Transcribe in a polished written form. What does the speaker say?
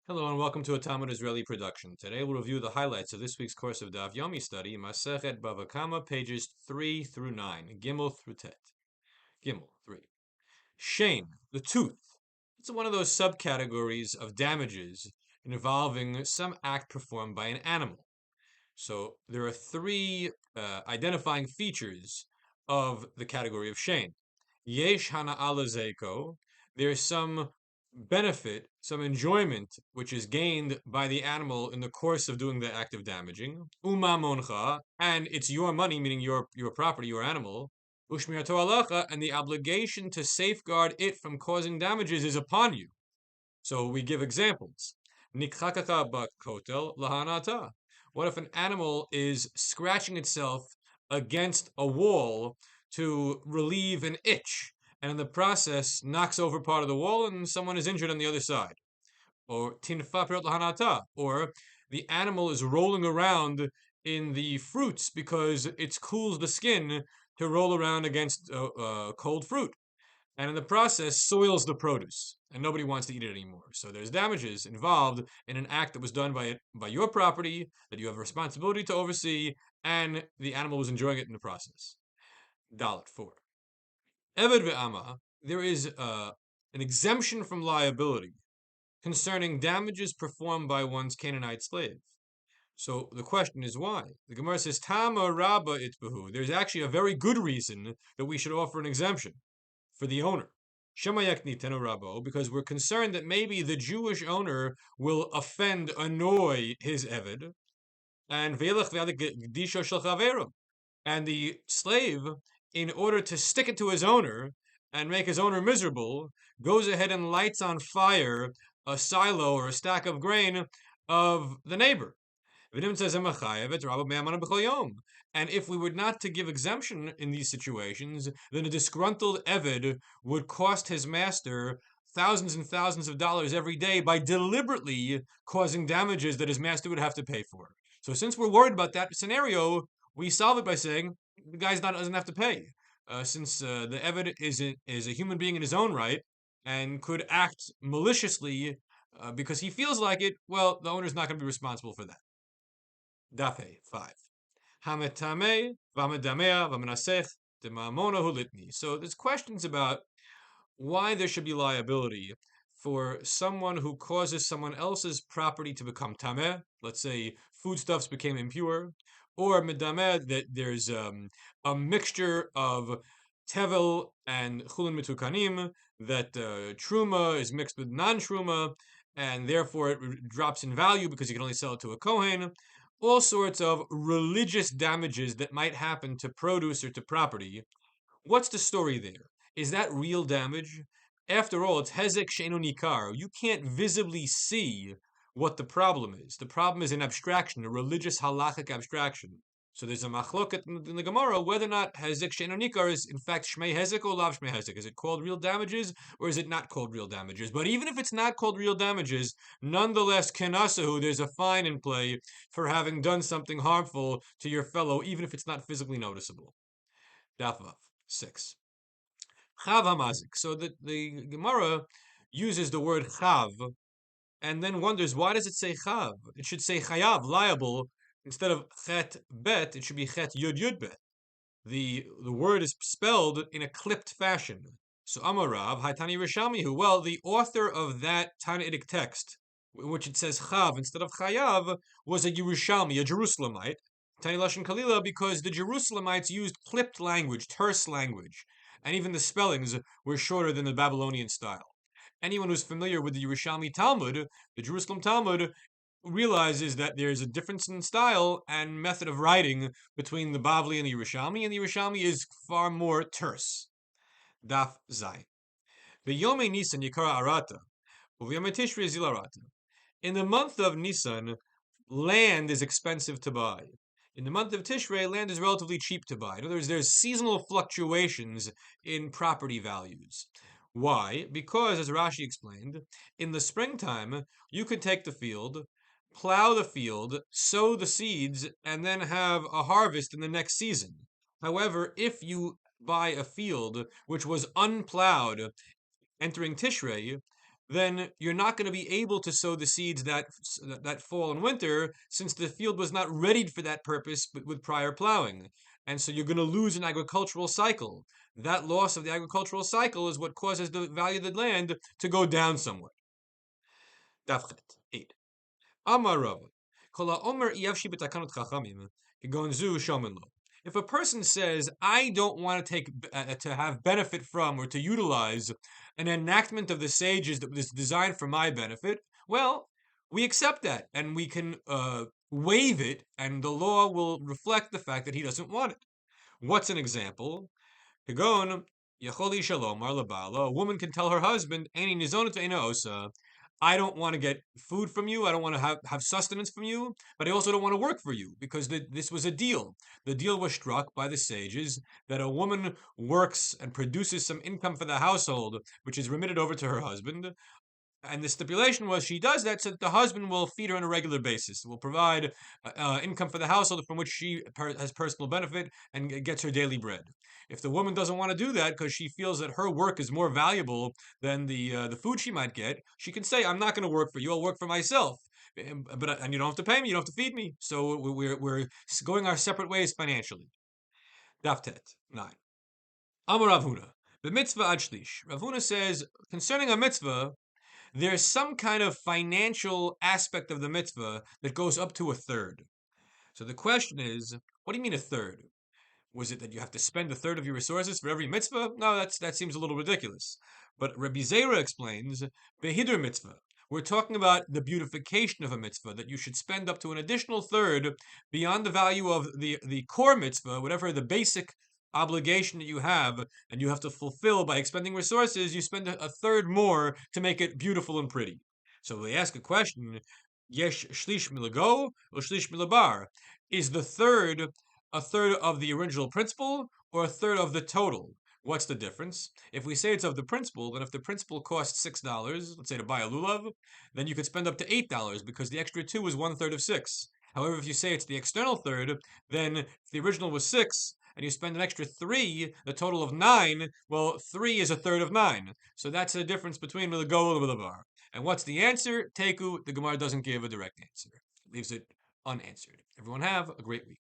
Hello and welcome to a Talmud Israeli production. Today we'll review the highlights of this week's course of Daf Yomi study, Masechet Bava Kamma, pages 3 through 9, Gimel through Tet. Gimel, 3. Shane, the tooth. It's one of those subcategories of damages involving some act performed by an animal. So there are three identifying features of the category of shame. Yesh hana ala zeko. There's some benefit, some enjoyment, which is gained by the animal in the course of doing the act of damaging. Uma moncha, and it's your money, meaning your property, your animal. Ushmirato alacha, and the obligation to safeguard it from causing damages is upon you. So we give examples. Nikhakata bakotel lahanata. What if an animal is scratching itself against a wall to relieve an itch, and in the process knocks over part of the wall and someone is injured on the other side? Or tinfa pirot lahanata. Or the animal is rolling around in the fruits because it cools the skin to roll around against cold fruit, and in the process soils the produce, and nobody wants to eat it anymore. So there's damages involved in an act that was done by your property that you have a responsibility to oversee, and the animal was enjoying it in the process. Dalet 4. Eved ve'ama, there is an exemption from liability concerning damages performed by one's Canaanite slave. So the question is why? The Gemara says, Tama Rabba itbahu. There's actually a very good reason that we should offer an exemption for the owner. Because we're concerned that maybe the Jewish owner will annoy his Eved, and the slave, in order to stick it to his owner and make his owner miserable, goes ahead and lights on fire a silo or a stack of grain of the neighbor. And if we were not to give exemption in these situations, then a disgruntled Eved would cost his master thousands and thousands of dollars every day by deliberately causing damages that his master would have to pay for. So since we're worried about that scenario, we solve it by saying the guy doesn't have to pay. Since the Eved is a human being in his own right and could act maliciously because he feels like it, well, the owner's not going to be responsible for that. Daf 5. Hametame, vamedamea, vamenasech, demamona hulitni. So there's questions about why there should be liability for someone who causes someone else's property to become tameh. Let's say foodstuffs became impure, or medameh, that there's a mixture of tevel and chulin mitukanim, that truma is mixed with non-truma, and therefore it drops in value because you can only sell it to a kohen. All sorts of religious damages that might happen to produce or to property. What's the story there? Is that real damage? After all, it's hezek she'enu nikar. You can't visibly see what the problem is. The problem is an abstraction, a religious halachic abstraction. So there's a machloket in the Gemara whether or not hezek she'enu nikar is in fact shmei hezek or lav shmei hezek. Is it called real damages or is it not called real damages? But even if it's not called real damages, nonetheless, kenasahu, there's a fine in play for having done something harmful to your fellow, even if it's not physically noticeable. Daf 6. Chav hamazik. So the Gemara uses the word chav and then wonders, why does it say chav? It should say chayav, liable. Instead of chet bet, it should be chet yud yud bet. The word is spelled in a clipped fashion. So Amarav, Haitani Rishamihu. Well, the author of that Tanaitic text, in which it says chav instead of chayav, was a Yerushalmi, a Jerusalemite. Tani Lashon Kalila, because the Jerusalemites used clipped language, terse language, and even the spellings were shorter than the Babylonian style. Anyone who's familiar with the Yerushalmi Talmud, the Jerusalem Talmud, realizes that there's a difference in style and method of writing between the Bavli and the Yerushalmi is far more terse. Daf Zayin. V'yomei Nisan yikara arata, u'v'yomei Tishri zilarata. In the month of Nisan, land is expensive to buy. In the month of Tishrei, land is relatively cheap to buy. In other words, there's seasonal fluctuations in property values. Why? Because, as Rashi explained, in the springtime, you could take the field, plow the field, sow the seeds, and then have a harvest in the next season. However, if you buy a field which was unplowed entering Tishrei, then you're not going to be able to sow the seeds that fall and winter, since the field was not readied for that purpose with prior plowing. And so you're going to lose an agricultural cycle. That loss of the agricultural cycle is what causes the value of the land to go down somewhat. Dafchet 8. Amar Rav, Kol ha'omer iyavshi b'takanot chachamim, kegon zu shomen lo. If a person says, I don't want to to have benefit from or to utilize an enactment of the sages that was designed for my benefit, well, we accept that and we can waive it, and the law will reflect the fact that he doesn't want it. What's an example? Kagon, Yacholi Shalom, a woman can tell her husband, Ani nizonat ve'ena osa, I don't want to get food from you. I don't want to have sustenance from you, but I also don't want to work for you because this was a deal. The deal was struck by the sages that a woman works and produces some income for the household, which is remitted over to her husband. And the stipulation was she does that so that the husband will feed her on a regular basis, will provide income for the household from which she has personal benefit and gets her daily bread. If the woman doesn't want to do that because she feels that her work is more valuable than the food she might get, she can say, "I'm not going to work for you. I'll work for myself." And you don't have to pay me. You don't have to feed me. So we're going our separate ways financially. Daftet 9. Amar Rav Huna, the mitzvah ad shlish. Rav Huna says concerning a mitzvah, there's some kind of financial aspect of the mitzvah that goes up to a third. So the question is, what do you mean a third? Was it that you have to spend a third of your resources for every mitzvah? No, that seems a little ridiculous. But Rabbi Zera explains, Behidur mitzvah. We're talking about the beautification of a mitzvah, that you should spend up to an additional third beyond the value of the core mitzvah, whatever the basic obligation that you have, and you have to fulfill by expending resources, you spend a third more to make it beautiful and pretty. So they ask a question, Yesh shlish milago or shlish milabar? Is the third a third of the original principal or a third of the total? What's the difference? If we say it's of the principal, then if the principal costs $6, let's say to buy a lulav, then you could spend up to $8 because the extra 2 is 1/3 of 6. However, if you say it's the external third, then if the original was 6 and you spend an extra 3, the total of 9, well, 3 is a third of 9. So that's the difference between Milagol and Milabar. And what's the answer? Teku, the Gemara doesn't give a direct answer. It leaves it unanswered. Everyone have a great week.